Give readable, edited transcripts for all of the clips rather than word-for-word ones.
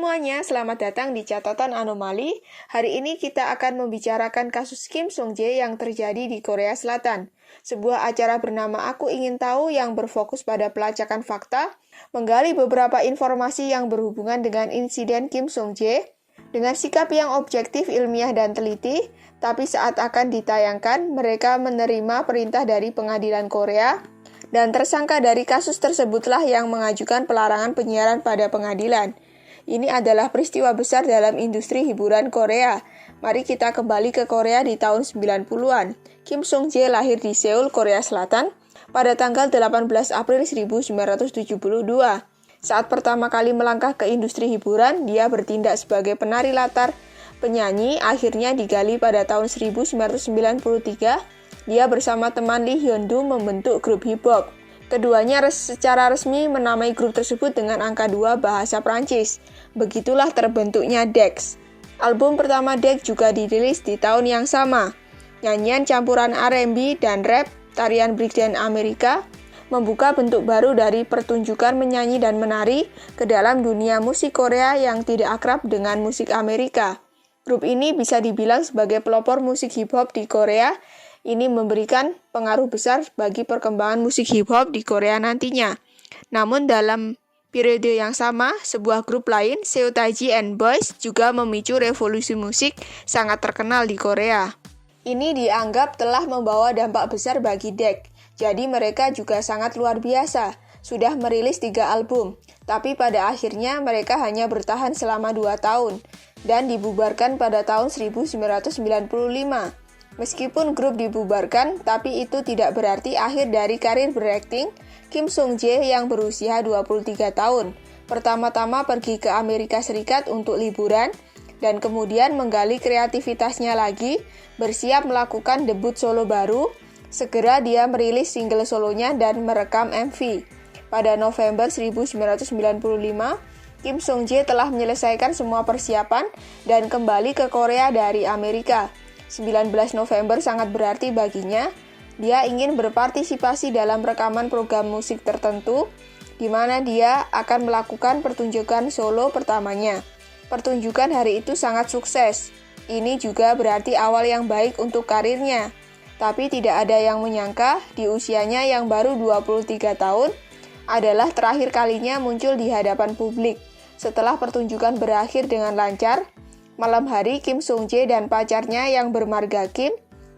semuanya, selamat datang di Catatan Anomali. Hari ini kita akan membicarakan kasus Kim Song-jae yang terjadi di Korea Selatan. Sebuah acara bernama Aku Ingin Tahu yang berfokus pada pelacakan fakta, menggali beberapa informasi yang berhubungan dengan insiden Kim Song-jae, dengan sikap yang objektif, ilmiah, dan teliti, tapi saat akan ditayangkan, mereka menerima perintah dari pengadilan Korea, dan tersangka dari kasus tersebutlah yang mengajukan pelarangan penyiaran pada pengadilan. Ini adalah peristiwa besar dalam industri hiburan Korea. Mari kita kembali ke Korea di tahun 90-an. Kim Song-jae lahir di Seoul, Korea Selatan pada tanggal 18 April 1972. Saat pertama kali melangkah ke industri hiburan, dia bertindak sebagai penari latar, penyanyi, akhirnya digali pada tahun 1993. Dia bersama teman Lee Hyun-doo membentuk grup hip hop. Keduanya secara resmi menamai grup tersebut dengan angka 2 bahasa Prancis. Begitulah terbentuknya Dex. Album pertama Dex juga dirilis di tahun yang sama. Nyanyian campuran R&B dan rap, tarian breakdance Amerika, membuka bentuk baru dari pertunjukan menyanyi dan menari ke dalam dunia musik Korea yang tidak akrab dengan musik Amerika. Grup ini bisa dibilang sebagai pelopor musik hip hop di Korea. Ini memberikan pengaruh besar bagi perkembangan musik hip hop di Korea nantinya. Namun dalam periode yang sama, sebuah grup lain, Seo Taiji and Boys, juga memicu revolusi musik sangat terkenal di Korea. Ini dianggap telah membawa dampak besar bagi Dex. Jadi mereka juga sangat luar biasa. Sudah merilis 3 album, tapi pada akhirnya mereka hanya bertahan selama 2 tahun dan dibubarkan pada tahun 1995. Meskipun grup dibubarkan, tapi itu tidak berarti akhir dari karir berakting Kim Song-jae yang berusia 23 tahun. Pertama-tama pergi ke Amerika Serikat untuk liburan, dan kemudian menggali kreativitasnya lagi, bersiap melakukan debut solo baru. Segera dia merilis single solonya dan merekam MV. Pada November 1995, Kim Song-jae telah menyelesaikan semua persiapan dan kembali ke Korea dari Amerika. 19 November sangat berarti baginya. Dia ingin berpartisipasi dalam rekaman program musik tertentu, di mana dia akan melakukan pertunjukan solo pertamanya. Pertunjukan hari itu sangat sukses. Ini juga berarti awal yang baik untuk karirnya. Tapi tidak ada yang menyangka di usianya yang baru 23 tahun adalah terakhir kalinya muncul di hadapan publik. Setelah pertunjukan berakhir dengan lancar, malam hari Kim Song-jae dan pacarnya yang bermarga Kim,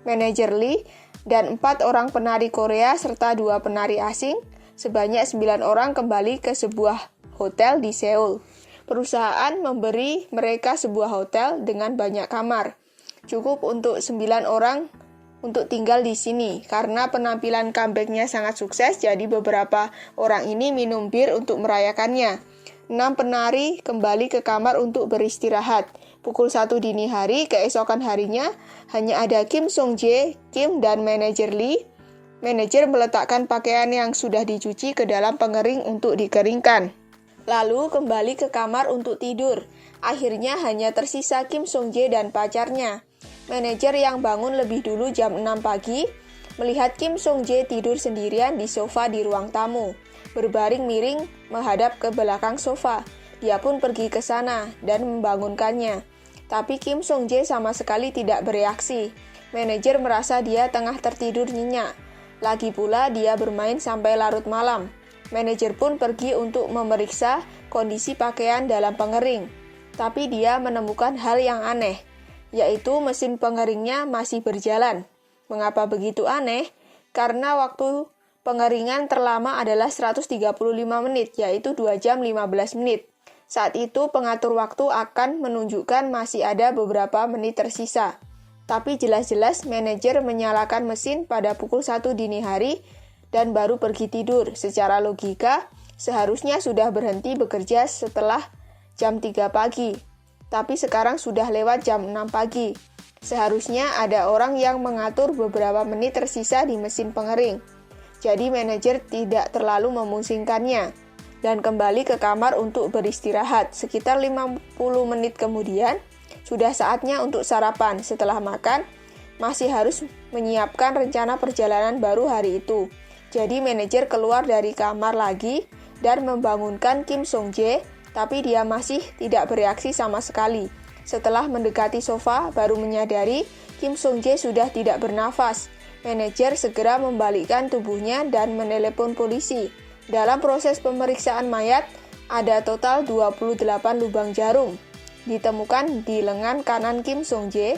manajer Lee, dan 4 orang penari Korea serta 2 penari asing, sebanyak 9 orang kembali ke sebuah hotel di Seoul. Perusahaan memberi mereka sebuah hotel dengan banyak kamar. Cukup untuk 9 orang untuk tinggal di sini. Karena penampilan comeback-nya sangat sukses, jadi beberapa orang ini minum bir untuk merayakannya. 6 penari kembali ke kamar untuk beristirahat. Pukul 1 dini hari, keesokan harinya, hanya ada Kim Song-jae, Kim, dan manajer Lee. Manajer meletakkan pakaian yang sudah dicuci ke dalam pengering untuk dikeringkan. Lalu kembali ke kamar untuk tidur. Akhirnya hanya tersisa Kim Song-jae dan pacarnya. Manajer yang bangun lebih dulu jam 6 pagi, melihat Kim Song-jae tidur sendirian di sofa di ruang tamu. Berbaring miring menghadap ke belakang sofa. Dia pun pergi ke sana dan membangunkannya. Tapi Kim Song-jae sama sekali tidak bereaksi. Manajer merasa dia tengah tertidur nyenyak. Lagi pula dia bermain sampai larut malam. Manajer pun pergi untuk memeriksa kondisi pakaian dalam pengering. Tapi dia menemukan hal yang aneh, yaitu mesin pengeringnya masih berjalan. Mengapa begitu aneh? Karena waktu pengeringan terlama adalah 135 menit, yaitu 2 jam 15 menit. Saat itu pengatur waktu akan menunjukkan masih ada beberapa menit tersisa. Tapi jelas-jelas manajer menyalakan mesin pada pukul 1 dini hari dan baru pergi tidur. Secara logika, seharusnya sudah berhenti bekerja setelah jam 3 pagi. Tapi sekarang sudah lewat jam 6 pagi. Seharusnya ada orang yang mengatur beberapa menit tersisa di mesin pengering. Jadi manajer tidak terlalu memusingkannya dan kembali ke kamar untuk beristirahat. Sekitar 50 menit kemudian, sudah saatnya untuk sarapan. Setelah makan, masih harus menyiapkan rencana perjalanan baru hari itu. Jadi manajer keluar dari kamar lagi dan membangunkan Kim Song-jae tapi dia masih tidak bereaksi sama sekali. Setelah mendekati sofa, baru menyadari Kim Song-jae sudah tidak bernafas. Manajer segera membalikkan tubuhnya dan menelepon polisi. Dalam proses pemeriksaan mayat, ada total 28 lubang jarum ditemukan di lengan kanan Kim Song-jae.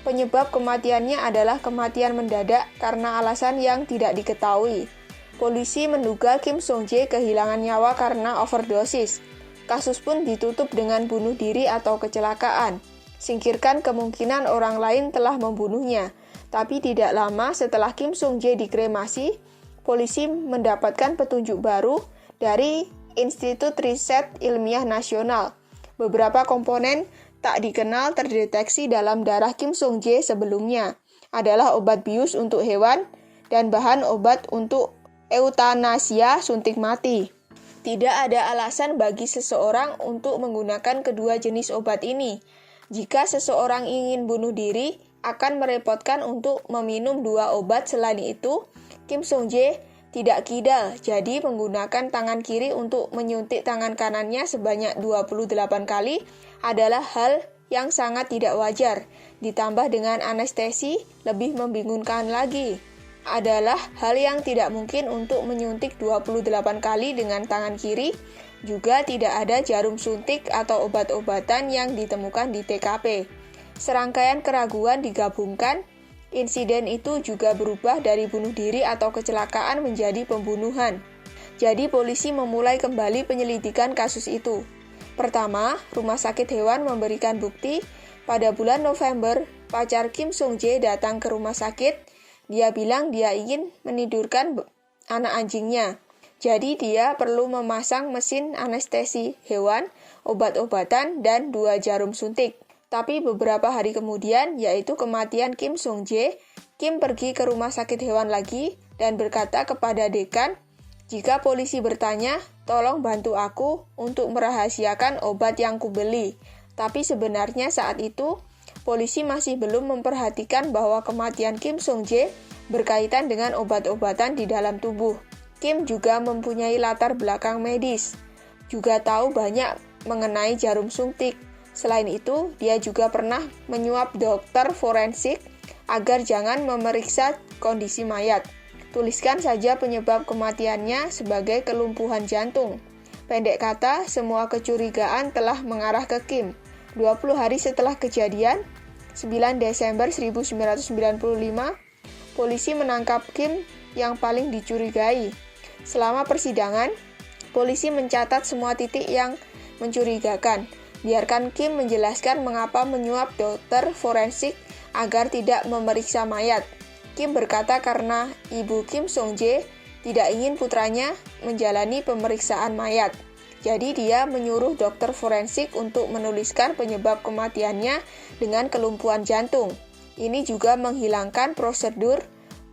Penyebab kematiannya adalah kematian mendadak karena alasan yang tidak diketahui. Polisi menduga Kim Song-jae kehilangan nyawa karena overdosis. Kasus pun ditutup dengan bunuh diri atau kecelakaan. Singkirkan kemungkinan orang lain telah membunuhnya. Tapi tidak lama setelah Kim Song-jae dikremasi, polisi mendapatkan petunjuk baru dari Institut Riset Ilmiah Nasional. Beberapa komponen tak dikenal terdeteksi dalam darah Kim Song-jae sebelumnya. Adalah obat bius untuk hewan dan bahan obat untuk eutanasia suntik mati. Tidak ada alasan bagi seseorang untuk menggunakan kedua jenis obat ini. Jika seseorang ingin bunuh diri, akan merepotkan untuk meminum dua obat. Selain itu, Kim Song-jae tidak kidal, jadi menggunakan tangan kiri untuk menyuntik tangan kanannya sebanyak 28 kali adalah hal yang sangat tidak wajar. Ditambah dengan anestesi, lebih membingungkan lagi. Adalah hal yang tidak mungkin untuk menyuntik 28 kali dengan tangan kiri. Juga tidak ada jarum suntik atau obat-obatan yang ditemukan di TKP. Serangkaian keraguan digabungkan. Insiden itu juga berubah dari bunuh diri atau kecelakaan menjadi pembunuhan. Jadi polisi memulai kembali penyelidikan kasus itu. Pertama, rumah sakit hewan memberikan bukti. Pada bulan November, pacar Kim Song-jae datang ke rumah sakit. Dia bilang dia ingin menidurkan anak anjingnya. Jadi dia perlu memasang mesin anestesi hewan, obat-obatan, dan 2 jarum suntik. Tapi beberapa hari kemudian, yaitu kematian Kim Song-jae, Kim pergi ke rumah sakit hewan lagi dan berkata kepada dekan, "Jika polisi bertanya, tolong bantu aku untuk merahasiakan obat yang kubeli." Tapi sebenarnya saat itu, polisi masih belum memperhatikan bahwa kematian Kim Song-jae berkaitan dengan obat-obatan di dalam tubuh. Kim juga mempunyai latar belakang medis, juga tahu banyak mengenai jarum suntik. Selain itu, dia juga pernah menyuap dokter forensik agar jangan memeriksa kondisi mayat. Tuliskan saja penyebab kematiannya sebagai kelumpuhan jantung. Pendek kata, semua kecurigaan telah mengarah ke Kim. 20 hari setelah kejadian, 9 Desember 1995, polisi menangkap Kim yang paling dicurigai. Selama persidangan, polisi mencatat semua titik yang mencurigakan. Biarkan Kim menjelaskan mengapa menyuap dokter forensik agar tidak memeriksa mayat. Kim berkata karena ibu Kim Song-jae tidak ingin putranya menjalani pemeriksaan mayat. Jadi dia menyuruh dokter forensik untuk menuliskan penyebab kematiannya dengan kelumpuhan jantung. Ini juga menghilangkan prosedur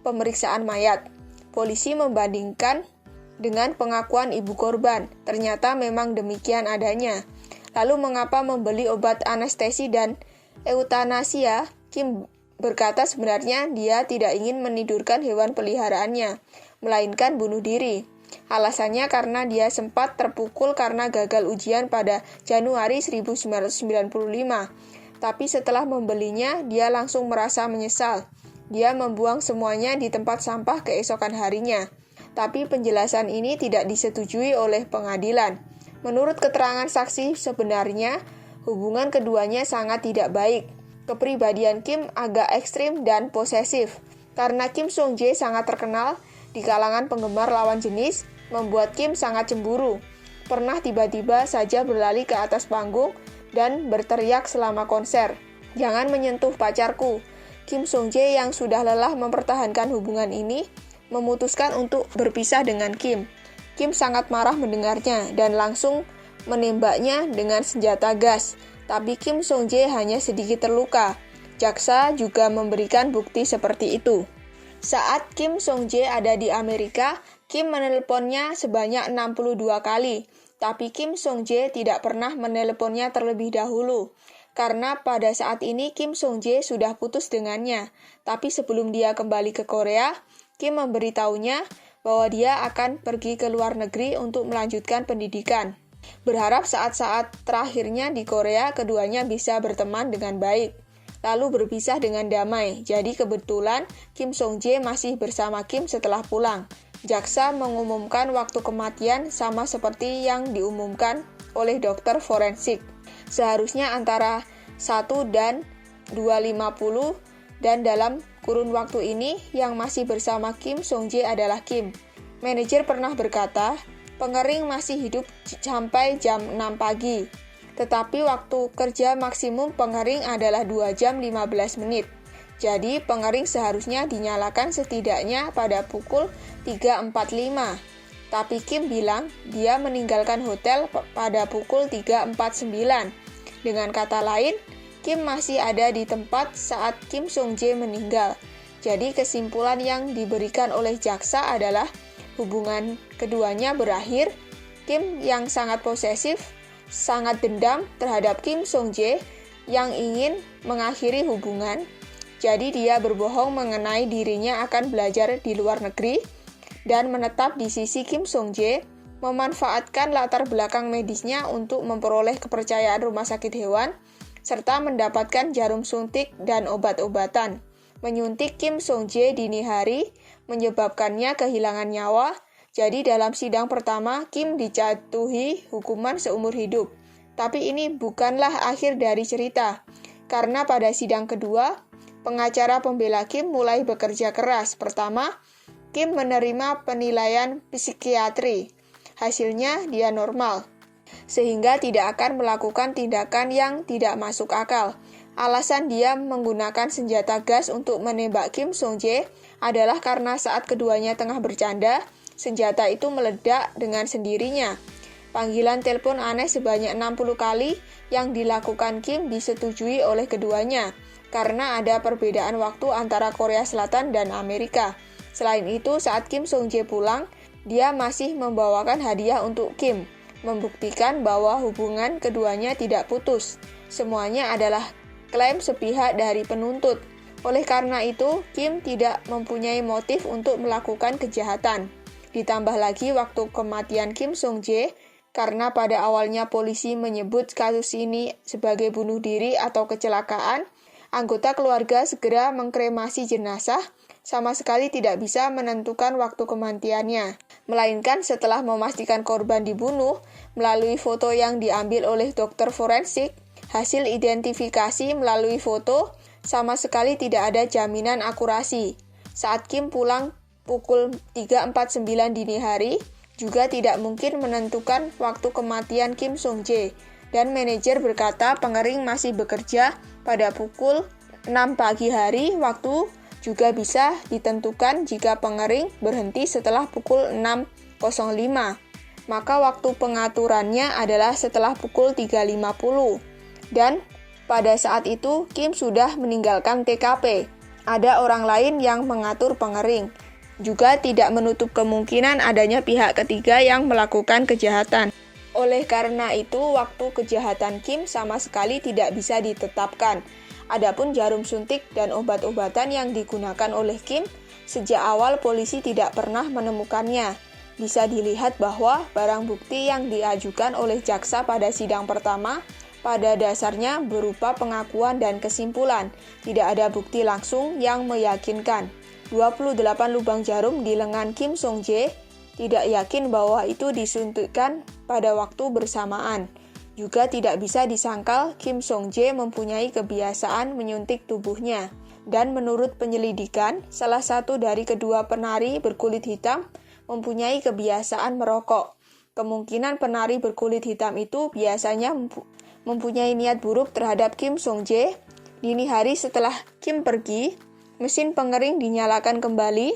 pemeriksaan mayat. Polisi membandingkan dengan pengakuan ibu korban. Ternyata memang demikian adanya. Lalu mengapa membeli obat anestesi dan eutanasia? Kim berkata sebenarnya dia tidak ingin menidurkan hewan peliharaannya, melainkan bunuh diri. Alasannya karena dia sempat terpukul karena gagal ujian pada Januari 1995. Tapi setelah membelinya, dia langsung merasa menyesal. Dia membuang semuanya di tempat sampah keesokan harinya. Tapi penjelasan ini tidak disetujui oleh pengadilan. Menurut keterangan saksi sebenarnya, hubungan keduanya sangat tidak baik. Kepribadian Kim agak ekstrim dan posesif. Karena Kim Song-jae sangat terkenal di kalangan penggemar lawan jenis, membuat Kim sangat cemburu. Pernah tiba-tiba saja berlari ke atas panggung dan berteriak selama konser, "Jangan menyentuh pacarku." Kim Song-jae yang sudah lelah mempertahankan hubungan ini, memutuskan untuk berpisah dengan Kim. Kim sangat marah mendengarnya dan langsung menembaknya dengan senjata gas. Tapi Kim Song-jae hanya sedikit terluka. Jaksa juga memberikan bukti seperti itu. Saat Kim Song-jae ada di Amerika, Kim menelponnya sebanyak 62 kali. Tapi Kim Song-jae tidak pernah menelponnya terlebih dahulu. Karena pada saat ini Kim Song-jae sudah putus dengannya. Tapi sebelum dia kembali ke Korea, Kim memberitahunya bahwa dia akan pergi ke luar negeri untuk melanjutkan pendidikan. Berharap saat-saat terakhirnya di Korea keduanya bisa berteman dengan baik, lalu berpisah dengan damai. Jadi kebetulan Kim Song-jae masih bersama Kim setelah pulang. Jaksa mengumumkan waktu kematian sama seperti yang diumumkan oleh dokter forensik. Seharusnya antara 1 dan 2.50 dan dalam kurun waktu ini yang masih bersama Kim Song-jae adalah Kim. Manajer pernah berkata, pengering masih hidup sampai jam 6 pagi. Tetapi waktu kerja maksimum pengering adalah 2 jam 15 menit. Jadi pengering seharusnya dinyalakan setidaknya pada pukul 3.45. Tapi Kim bilang dia meninggalkan hotel pada pukul 3.49. Dengan kata lain, Kim masih ada di tempat saat Kim Song-jae meninggal. Jadi kesimpulan yang diberikan oleh jaksa adalah hubungan keduanya berakhir. Kim yang sangat posesif, sangat dendam terhadap Kim Song-jae yang ingin mengakhiri hubungan. Jadi dia berbohong mengenai dirinya akan belajar di luar negeri dan menetap di sisi Kim Song-jae, memanfaatkan latar belakang medisnya untuk memperoleh kepercayaan rumah sakit hewan, serta mendapatkan jarum suntik dan obat-obatan. Menyuntik Kim Song-jae dini hari, menyebabkannya kehilangan nyawa. Jadi dalam sidang pertama, Kim dijatuhi hukuman seumur hidup. Tapi ini bukanlah akhir dari cerita, karena pada sidang kedua, pengacara pembela Kim mulai bekerja keras. Pertama, Kim menerima penilaian psikiatri. Hasilnya dia normal, sehingga tidak akan melakukan tindakan yang tidak masuk akal. Alasan dia menggunakan senjata gas untuk menembak Kim Song-jae adalah karena saat keduanya tengah bercanda, senjata itu meledak dengan sendirinya. Panggilan telepon aneh sebanyak 60 kali yang dilakukan Kim disetujui oleh keduanya, karena ada perbedaan waktu antara Korea Selatan dan Amerika. Selain itu, saat Kim Song-jae pulang, dia masih membawakan hadiah untuk Kim, membuktikan bahwa hubungan keduanya tidak putus. Semuanya adalah klaim sepihak dari penuntut. Oleh karena itu, Kim tidak mempunyai motif untuk melakukan kejahatan. Ditambah lagi waktu kematian Kim Song-jae, karena pada awalnya polisi menyebut kasus ini sebagai bunuh diri atau kecelakaan, anggota keluarga segera mengkremasi jenazah, sama sekali tidak bisa menentukan waktu kematiannya. Melainkan setelah memastikan korban dibunuh, melalui foto yang diambil oleh dokter forensik, hasil identifikasi melalui foto, sama sekali tidak ada jaminan akurasi. Saat Kim pulang pukul 3.49 dini hari, juga tidak mungkin menentukan waktu kematian Kim Song-jae. Dan manajer berkata pengering masih bekerja pada pukul 6 pagi hari, waktu juga bisa ditentukan jika pengering berhenti setelah pukul 6.05. Maka waktu pengaturannya adalah setelah pukul 3.50. Dan pada saat itu Kim sudah meninggalkan TKP. Ada orang lain yang mengatur pengering. Juga tidak menutup kemungkinan adanya pihak ketiga yang melakukan kejahatan. Oleh karena itu, waktu kejahatan Kim sama sekali tidak bisa ditetapkan. Adapun jarum suntik dan obat-obatan yang digunakan oleh Kim, sejak awal polisi tidak pernah menemukannya. Bisa dilihat bahwa barang bukti yang diajukan oleh jaksa pada sidang pertama pada dasarnya berupa pengakuan dan kesimpulan. Tidak ada bukti langsung yang meyakinkan. 28 lubang jarum di lengan Kim Song-jae, tidak yakin bahwa itu disuntikkan pada waktu bersamaan. Juga tidak bisa disangkal Kim Song-jae mempunyai kebiasaan menyuntik tubuhnya. Dan menurut penyelidikan, salah satu dari kedua penari berkulit hitam mempunyai kebiasaan merokok. Kemungkinan penari berkulit hitam itu biasanya mempunyai niat buruk terhadap Kim Song-jae. Dini hari setelah Kim pergi, mesin pengering dinyalakan kembali,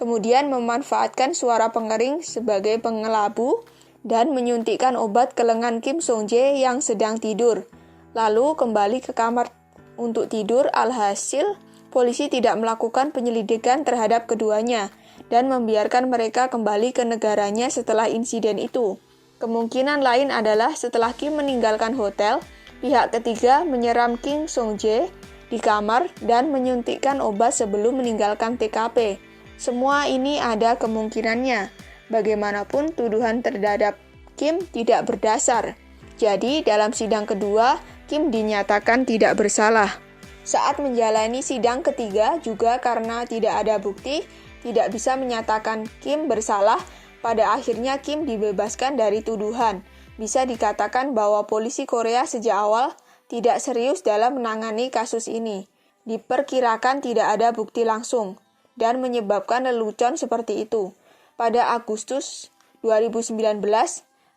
kemudian memanfaatkan suara pengering sebagai pengelabu dan menyuntikkan obat ke lengan Kim Song-jae yang sedang tidur. Lalu kembali ke kamar untuk tidur. Alhasil, polisi tidak melakukan penyelidikan terhadap keduanya dan membiarkan mereka kembali ke negaranya setelah insiden itu. Kemungkinan lain adalah setelah Kim meninggalkan hotel, pihak ketiga menyeram Kim Song-jae di kamar dan menyuntikkan obat sebelum meninggalkan TKP. Semua ini ada kemungkinannya. Bagaimanapun tuduhan terhadap Kim tidak berdasar. Jadi, dalam sidang kedua, Kim dinyatakan tidak bersalah. Saat menjalani sidang ketiga juga karena tidak ada bukti, tidak bisa menyatakan Kim bersalah, pada akhirnya Kim dibebaskan dari tuduhan. Bisa dikatakan bahwa polisi Korea sejak awal tidak serius dalam menangani kasus ini. Diperkirakan tidak ada bukti langsung dan menyebabkan lelucon seperti itu. Pada Agustus 2019,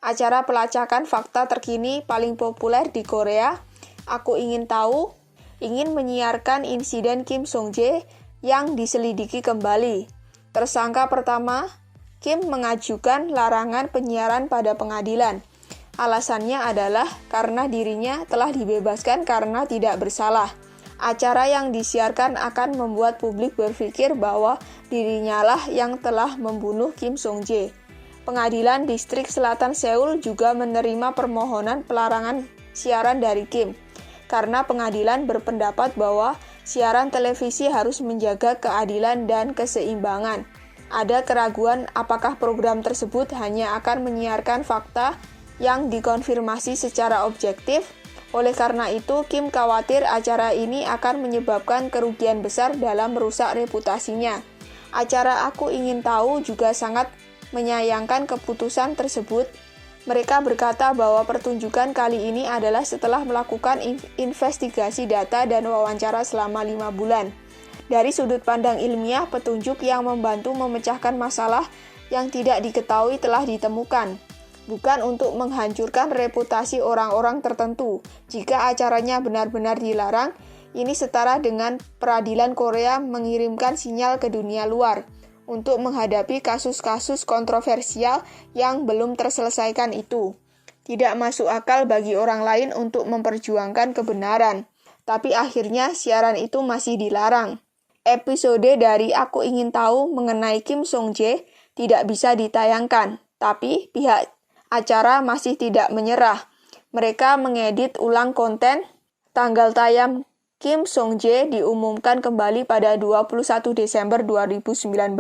acara pelacakan fakta terkini paling populer di Korea, Aku Ingin Tahu, ingin menyiarkan insiden Kim Song-jae yang diselidiki kembali. Tersangka pertama, Kim mengajukan larangan penyiaran pada pengadilan. Alasannya adalah karena dirinya telah dibebaskan karena tidak bersalah. Acara yang disiarkan akan membuat publik berpikir bahwa dirinya lah yang telah membunuh Kim Song-jae. Pengadilan Distrik Selatan Seoul juga menerima permohonan pelarangan siaran dari Kim, karena pengadilan berpendapat bahwa siaran televisi harus menjaga keadilan dan keseimbangan. Ada keraguan apakah program tersebut hanya akan menyiarkan fakta yang dikonfirmasi secara objektif. Oleh karena itu, Kim khawatir acara ini akan menyebabkan kerugian besar dalam merusak reputasinya. Acara Aku Ingin Tahu juga sangat menyayangkan keputusan tersebut. Mereka berkata bahwa pertunjukan kali ini adalah setelah melakukan investigasi data dan wawancara selama 5 bulan. Dari sudut pandang ilmiah, petunjuk yang membantu memecahkan masalah yang tidak diketahui telah ditemukan. Bukan untuk menghancurkan reputasi orang-orang tertentu. Jika acaranya benar-benar dilarang, ini setara dengan peradilan Korea mengirimkan sinyal ke dunia luar untuk menghadapi kasus-kasus kontroversial yang belum terselesaikan itu. Tidak masuk akal bagi orang lain untuk memperjuangkan kebenaran, tapi akhirnya siaran itu masih dilarang. Episode dari Aku Ingin Tahu mengenai Kim Song-jae tidak bisa ditayangkan, tapi pihak acara masih tidak menyerah. Mereka mengedit ulang konten. Tanggal tayang Kim Song-jae diumumkan kembali pada 21 Desember 2019.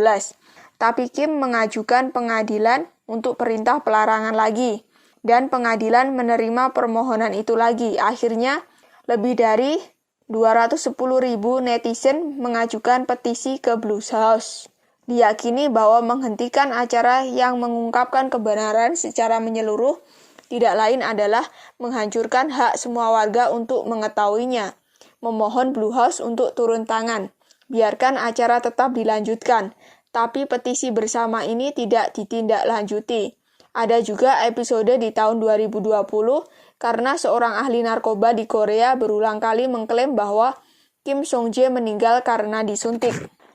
Tapi Kim mengajukan pengadilan untuk perintah pelarangan lagi. Dan pengadilan menerima permohonan itu lagi. Akhirnya, lebih dari 210.000 netizen mengajukan petisi ke Blues House. Diyakini bahwa menghentikan acara yang mengungkapkan kebenaran secara menyeluruh tidak lain adalah menghancurkan hak semua warga untuk mengetahuinya. Memohon Blue House untuk turun tangan. Biarkan acara tetap dilanjutkan, tapi petisi bersama ini tidak ditindaklanjuti. Ada juga episode di tahun 2020 karena seorang ahli narkoba di Korea berulang kali mengklaim bahwa Kim Song-jae meninggal karena disuntik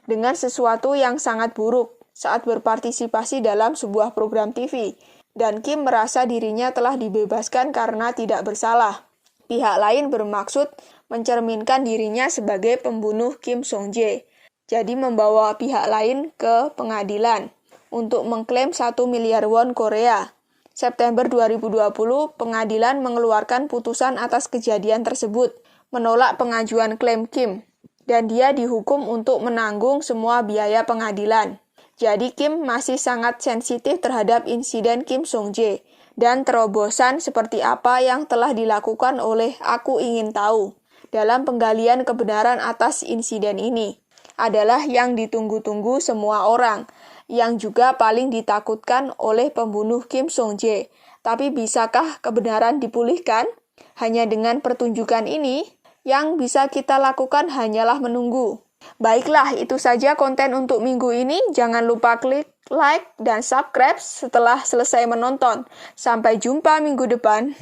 dengan sesuatu yang sangat buruk saat berpartisipasi dalam sebuah program TV, dan Kim merasa dirinya telah dibebaskan karena tidak bersalah. Pihak lain bermaksud mencerminkan dirinya sebagai pembunuh Kim Song-jae, jadi membawa pihak lain ke pengadilan untuk mengklaim 1 miliar won Korea. September 2020, pengadilan mengeluarkan putusan atas kejadian tersebut, menolak pengajuan klaim Kim, dan dia dihukum untuk menanggung semua biaya pengadilan. Jadi Kim masih sangat sensitif terhadap insiden Kim Song-jae dan terobosan seperti apa yang telah dilakukan oleh Aku Ingin Tahu dalam penggalian kebenaran atas insiden ini adalah yang ditunggu-tunggu semua orang, yang juga paling ditakutkan oleh pembunuh Kim Song-jae. Tapi bisakah kebenaran dipulihkan? Hanya dengan pertunjukan ini, yang bisa kita lakukan hanyalah menunggu. Baiklah, itu saja konten untuk minggu ini. Jangan lupa klik like dan subscribe setelah selesai menonton. Sampai jumpa minggu depan.